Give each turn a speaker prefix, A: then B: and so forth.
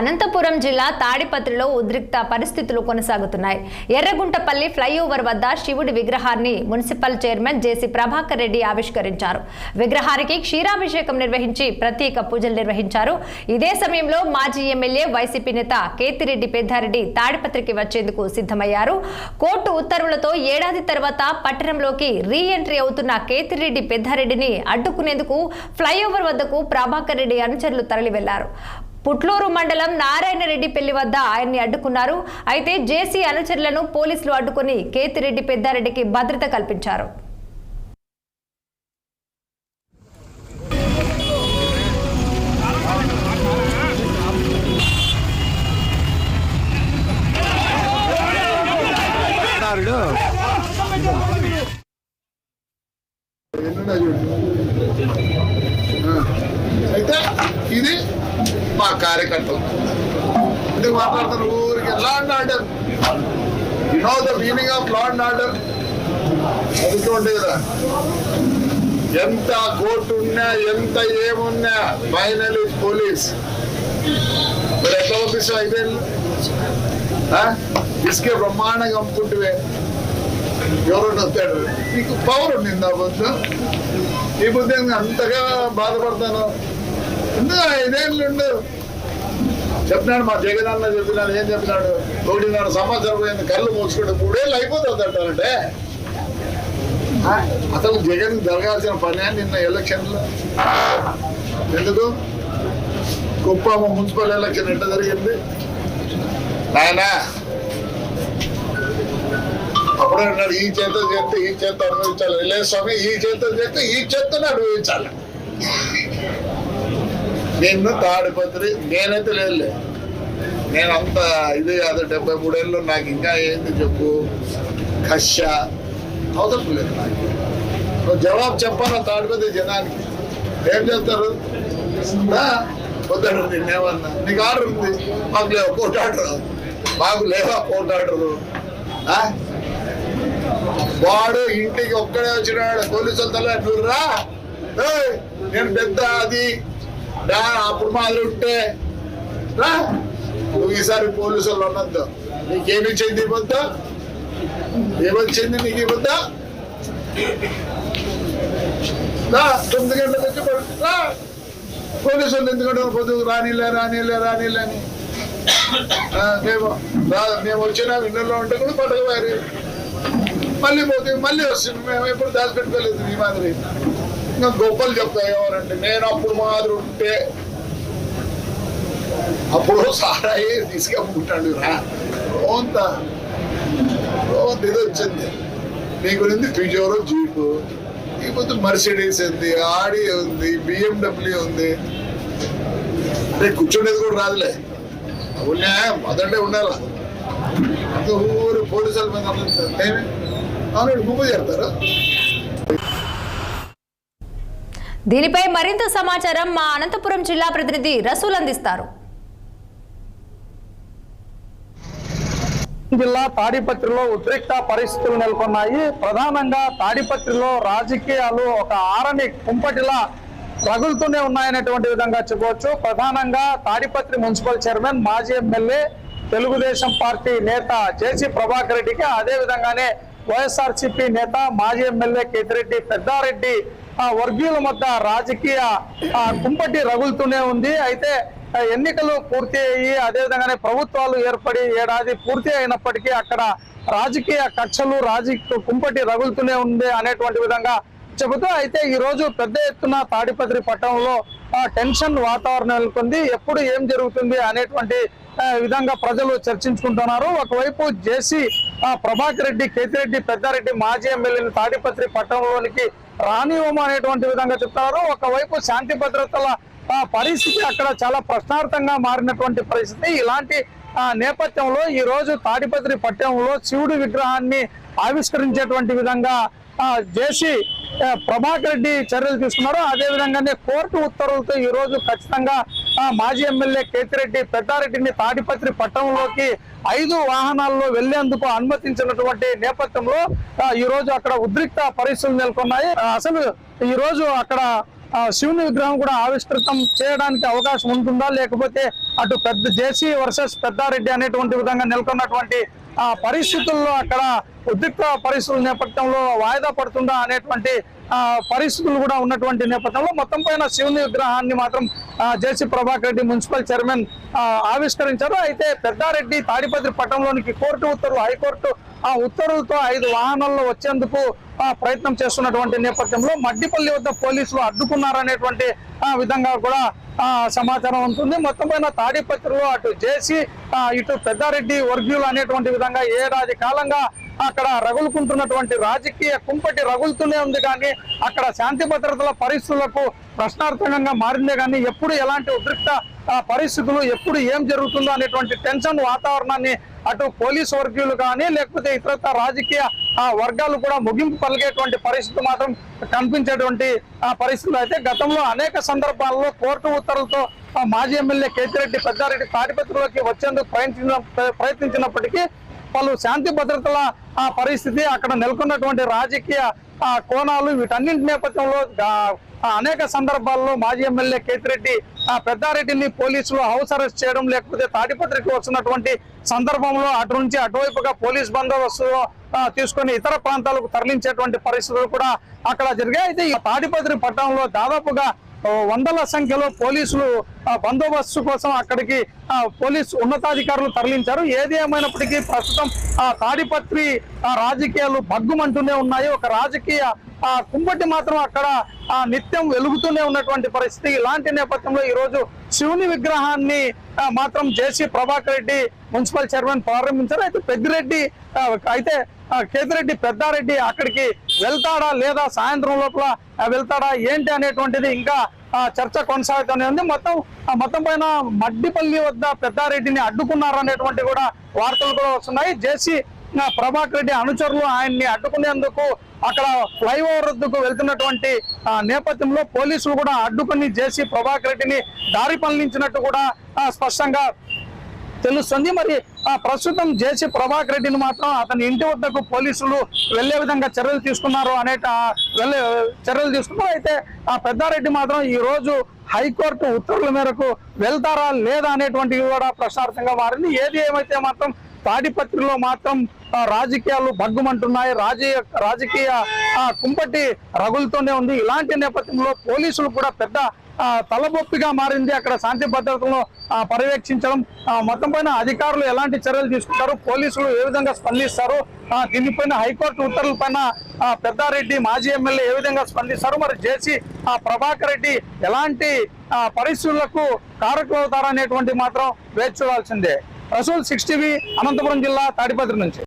A: అనంతపురం జిల్లా తాడిపత్రిలో ఉద్రిక్త పరిస్థితులు కొనసాగుతున్నాయి. ఎర్రగుంటపల్లి ఫ్లైఓవర్ వద్ద శివుడి విగ్రహాన్ని మున్సిపల్ చైర్మన్ జేసీ ప్రభాకర్ రెడ్డి ఆవిష్కరించారు. విగ్రహానికి క్షీరాభిషేకం నిర్వహించి ప్రత్యేక పూజలు నిర్వహించారు. ఇదే సమయంలో మాజీ ఎమ్మెల్యే వైసీపీ నేత కేతిరెడ్డి పెద్దారెడ్డి తాడిపత్రికి వచ్చేందుకు సిద్ధమయ్యారు. కోర్టు ఉత్తర్వులతో ఏడాది తర్వాత పట్టణంలోకి రీ ఎంట్రీ అవుతున్న కేతిరెడ్డి పెద్దారెడ్డిని అడ్డుకునేందుకు ఫ్లైఓవర్ వద్దకు ప్రభాకర్ రెడ్డి అనుచరులు తరలి వెళ్లారు. పుట్లూరు మండలం నారాయణరెడ్డిపల్లి వద్ద ఆయన్ని అడ్డుకున్నారు. అయితే జేసీ అనుచరులను పోలీసులు అడ్డుకుని కేతిరెడ్డి పెద్దారెడ్డికి భద్రత కల్పించారు.
B: అయితే ఇది మా కార్యకర్తలు ఎందుకు మాట్లాడుతున్నారు? ఊరికి law and order, you know the meaning of law and order. అందుకే కదా ఎంత కోర్టు ఉన్నా ఎంత ఏమున్నా ఫైనల్ ఇస్ పోలీస్. మరి ఎట్లా పంపిస్తాం? ఐదేళ్ళు ఇసుకే బ్రహ్మాండంగా అమ్ముకుంటువే ఎవరు వస్తాడు? నీకు పవర్ ఉండిందా బొద్దు? ఈ బుద్ధి అంతగా బాధపడతాను ఎందుకు? 5 ఏళ్ళు ఉండు చెప్పినాడు. మా జగనన్న చెప్పినాడు. ఏం చెప్పినాడు? 1.5 సంవత్సరం పోయింది, కళ్ళు మూసుకుంటే 3 ఏళ్ళు అయిపోతుంది అంటారంటే. అసలు జగన్ జరగాల్సిన పని నిన్న ఎలక్షన్లో ఎందుకు? కుప్పం మున్సిపల్ ఎలక్షన్ ఎట్లా జరిగింది ఆయన? అప్పుడే అన్నాడు ఈ చేత చేస్తే ఈ చేత అనుభవించాలి. లేదు స్వామి, ఈ చేత చేస్తే ఈ చేతను అనుభవించాలి. నిన్ను తాడిపత్రి నేనైతే లేదు, నేను అంత ఇది కాదు. 73 ఏళ్ళు నాకు ఇంకా ఏంది చెప్పు? కష్ట అవసరం లేదు నాకు. నువ్వు జవాబు చెప్పాలా తాడిపత్రి జనానికి? ఏం చెప్తారు? వద్దాడు నిన్నేమన్నా? నీకు ఆర్డర్ ఉంది, మాకు లేవా కోర్టు ఆర్డర్? మాకు లేవా కోర్టు ఆర్డరు? వాడు ఇంటికి ఒక్కడే వచ్చినాడు. పోలీసులతో నువ్వురా, నేను పెద్ద అది అప్పుడు మాదిరి ఉంటే రా. నువ్వు ఈసారి పోలీసులు ఉన్నద్దు. నీకేమిచ్చింది ఈ పొద్దు? ఏమొచ్చింది నీకు ఈ పొద్దు? 9 గంటలకు వచ్చి రా. పోలీసులు ఎందుకంటే పొద్దు రానిలే అని మేము వచ్చినా విన్నర్లో ఉంటే కూడా పట్టకపోయారు. మళ్ళీ పోతే మళ్ళీ వస్తుంది. మేము ఎప్పుడు దాచిపెట్టుకోలేదు ఈ మాదిరి. ఇంకా గొప్పలు చెప్తా ఎవరంటే నేను అప్పుడు మాదిరి ఉంటే అప్పుడు సారాయి తీసుకెమ్ముకుంటాడు రా. రోంత ఇది వచ్చింది నీ గురించి. పిజోరో జీపు, ఇకపోతే మర్సిడీస్ ఉంది, ఆడి ఉంది, BMW ఉంది. అంటే కూర్చునేది కూడా రాదులే. ఉన్నా అదంటే ఉండాలా? అంత ఊరు పోలీసుల మీద ఏమి అవును గుంపు చేస్తారు.
A: దీనిపై మరింత సమాచారం మా అనంతపురం జిల్లా ప్రతినిధి రసూల్ అందిస్తారు.
C: జిల్లా తాడిపత్రిలో ఉద్రిక్త పరిస్థితులు నెలకొన్నాయి. ప్రధానంగా తాడిపత్రిలో రాజకీయాలు ఒక ఆరని కుంపటిలా రగులుతూనే ఉన్నాయనేటువంటి విధంగా చెప్పవచ్చు. ప్రధానంగా తాడిపత్రి మున్సిపల్ చైర్మన్ మాజీ ఎమ్మెల్యే తెలుగుదేశం పార్టీ నేత జేసీ ప్రభాకర్ రెడ్డికి, అదే విధంగానే వైఎస్ఆర్సీపీ నేత మాజీ ఎమ్మెల్యే కేతిరెడ్డి పెద్దారెడ్డి వర్గీయుల మధ్య రాజకీయ కుంపటి రగులుతూనే ఉంది. అయితే ఎన్నికలు పూర్తి అయ్యి అదేవిధంగానే ప్రభుత్వాలు ఏర్పడి ఏడాది పూర్తి అయినప్పటికీ అక్కడ రాజకీయ కక్షలు కుంపటి రగులుతూనే ఉంది అనేటువంటి విధంగా చెబుతూ, అయితే ఈ రోజు పెద్ద ఎత్తున తాడిపత్రి పట్టణంలో టెన్షన్ వాతావరణం నెలకొంది. ఎప్పుడు ఏం జరుగుతుంది అనేటువంటి విధంగా ప్రజలు చర్చించుకుంటున్నారు. ఒకవైపు జేసీ ప్రభాకర్ రెడ్డి కేతిరెడ్డి పెద్దారెడ్డి మాజీ ఎమ్మెల్యేని తాడిపత్రి పట్టణంలోనికి రానివ్వము అనేటువంటి విధంగా చెప్తున్నారు. ఒకవైపు శాంతి భద్రతల పరిస్థితి అక్కడ చాలా ప్రశ్నార్థంగా మారినటువంటి పరిస్థితి. ఇలాంటి నేపథ్యంలో ఈ రోజు తాడిపత్రి పట్టణంలో శివుడి విగ్రహాన్ని ఆవిష్కరించేటువంటి విధంగా జేసీ ప్రభాకర్ రెడ్డి చర్యలు తీసుకున్నారు. అదేవిధంగానే కోర్టు ఉత్తర్వులతో ఈ రోజు ఖచ్చితంగా మాజీ ఎమ్మెల్యే కేతిరెడ్డి పెద్దారెడ్డిని తాడిపత్రి పట్టణంలోకి 5 వాహనాల్లో వెళ్లేందుకు అనుమతించినటువంటి నేపథ్యంలో ఈ రోజు అక్కడ ఉద్రిక్త పరిస్థితులు నెలకొన్నాయి. అసలు ఈ రోజు అక్కడ శివుని విగ్రహం కూడా ఆవిష్కృతం చేయడానికి అవకాశం ఉంటుందా, లేకపోతే అటు పెద్ద జేసీ వర్సెస్ పెద్దారెడ్డి అనేటువంటి విధంగా నెలకొన్నటువంటి పరిస్థితుల్లో అక్కడ ఉద్రిక్త పరిస్థితుల నేపథ్యంలో వాయిదా పడుతుందా అనేటువంటి పరిస్థితులు కూడా ఉన్నటువంటి నేపథ్యంలో మొత్తం పైన శివుని విగ్రహాన్ని మాత్రం జేసీ ప్రభాకర్ రెడ్డి మున్సిపల్ చైర్మన్ ఆవిష్కరించారు. అయితే పెద్దారెడ్డి తాడిపత్రి పట్టణంలోనికి కోర్టు ఉత్తర్వులు, హైకోర్టు ఉత్తర్వులతో 5 వాహనాల్లో వచ్చేందుకు ప్రయత్నం చేస్తున్నటువంటి నేపథ్యంలో మడ్డిపల్లి వద్ద పోలీసులు అడ్డుకున్నారనేటువంటి విధంగా కూడా సమాచారం ఉంటుంది. మొత్తం పైన తాడిపత్రిలో అటు జేసీ ఇటు పెద్దారెడ్డి వర్గీయులు అనేటువంటి విధంగా ఏడాది కాలంగా అక్కడ రగులుకుంటున్నటువంటి రాజకీయ కుంపటి రగులుతూనే ఉంది. కానీ అక్కడ శాంతి భద్రతల పరిస్థితులకు ప్రశ్నార్థకంగా మారిందే కానీ ఎప్పుడు ఎలాంటి ఉద్రిక్త పరిస్థితులు, ఎప్పుడు ఏం జరుగుతుందో అనేటువంటి టెన్షన్ వాతావరణాన్ని అటు పోలీసు వర్గీయులు కానీ లేకపోతే ఇతరత్ర రాజకీయ వర్గాలు కూడా ముగింపు పలిగేటువంటి పరిస్థితి మాత్రం కనిపించేటువంటి పరిస్థితులు. అయితే గతంలో అనేక సందర్భాల్లో కోర్టు ఉత్తర్వులతో మాజీ ఎమ్మెల్యే కేతిరెడ్డి పెద్దారెడ్డి తాడిపత్రిలోకి వచ్చేందుకు ప్రయత్నించినప్పటికీ పలు శాంతి భద్రతల పరిస్థితి, అక్కడ నెలకొన్నటువంటి రాజకీయ కోణాలు, వీటన్నింటి నేపథ్యంలో అనేక సందర్భాల్లో మాజీ ఎమ్మెల్యే కేతిరెడ్డి పెద్దారెడ్డిని పోలీసులు హౌస్ అరెస్ట్ చేయడం, లేకపోతే తాడిపత్రికి వస్తున్నటువంటి సందర్భంలో అటు నుంచి అటువైపుగా పోలీస్ బందోబస్తు తీసుకొని ఇతర ప్రాంతాలకు తరలించేటువంటి పరిస్థితులు కూడా అక్కడ జరిగాయి. అయితే ఈ తాడిపత్రి పట్టణంలో దాదాపుగా వందల సంఖ్యలో పోలీసులు బందోబస్తు కోసం అక్కడికి పోలీసు ఉన్నతాధికారులు తరలించారు. ఏది ఏమైనప్పటికీ ప్రస్తుతం తాడిపత్రి రాజకీయాలు భగ్గుమంటూనే ఉన్నాయి. ఒక రాజకీయ కుంపటి మాత్రం అక్కడ నిత్యం వెలుగుతూనే ఉన్నటువంటి పరిస్థితి. ఇలాంటి నేపథ్యంలో ఈ రోజు శివుని విగ్రహాన్ని మాత్రం జేసీ ప్రభాకర్ రెడ్డి మున్సిపల్ చైర్మన్ ప్రారంభించారు. అయితే కేతిరెడ్డి పెద్దారెడ్డి అక్కడికి వెళ్తాడా లేదా సాయంత్రం లోపల వెళ్తాడా ఏంటి అనేటువంటిది ఇంకా చర్చ కొనసాగుతూనే ఉంది. మొత్తం పైన మడ్డిపల్లి వద్ద పెద్దారెడ్డిని అడ్డుకున్నారనేటువంటి కూడా వార్తలు కూడా వస్తున్నాయి. జేసీ ప్రభాకర్ రెడ్డి అనుచరులు ఆయన్ని అడ్డుకునేందుకు అక్కడ ఫ్లైఓవర్ వద్దకు వెళ్తున్నటువంటి నేపథ్యంలో పోలీసులు కూడా అడ్డుకుని జేసీ ప్రభాకర్ రెడ్డిని దారి పల్లించినట్టు కూడా స్పష్టంగా తెలుస్తుంది. మరి ప్రస్తుతం జేసీ ప్రభాకర్ రెడ్డిని మాత్రం అతని ఇంటి వద్దకు పోలీసులు వెళ్లే విధంగా చర్యలు తీసుకున్నారు. అయితే పెద్దారెడ్డి మాత్రం ఈ రోజు హైకోర్టు ఉత్తర్వుల మేరకు వెళ్తారా లేదా అనేటువంటివి కూడా ప్రశ్నార్థంగా మారింది. ఏది ఏమైతే మాత్రం తాడిపత్రిలో మాత్రం రాజకీయాలు భగ్గుమంటున్నాయి. రాజకీయ కుంపటి రగులుతూనే ఉంది. ఇలాంటి నేపథ్యంలో పోలీసులు కూడా పెద్ద తలబొప్పిగా మారింది. అక్కడ శాంతి భద్రతలను పర్యవేక్షించడం, మొత్తం పైన అధికారులు ఎలాంటి చర్యలు తీసుకుంటారు, పోలీసులు ఏ విధంగా స్పందిస్తారు, దీనిపైన హైకోర్టు ఉత్తర్వుల పైన పెద్దారెడ్డి మాజీ ఎమ్మెల్యే ఏ విధంగా స్పందిస్తారు, మరి జేసీ ప్రభాకర్ రెడ్డి ఎలాంటి పరిస్థితులకు కారకులు అవుతారనేటువంటి మాత్రం వేచి చూడాల్సిందే. రసూల్ 6 టీవీ అనంతపురం జిల్లా తాడిపత్రి నుంచి.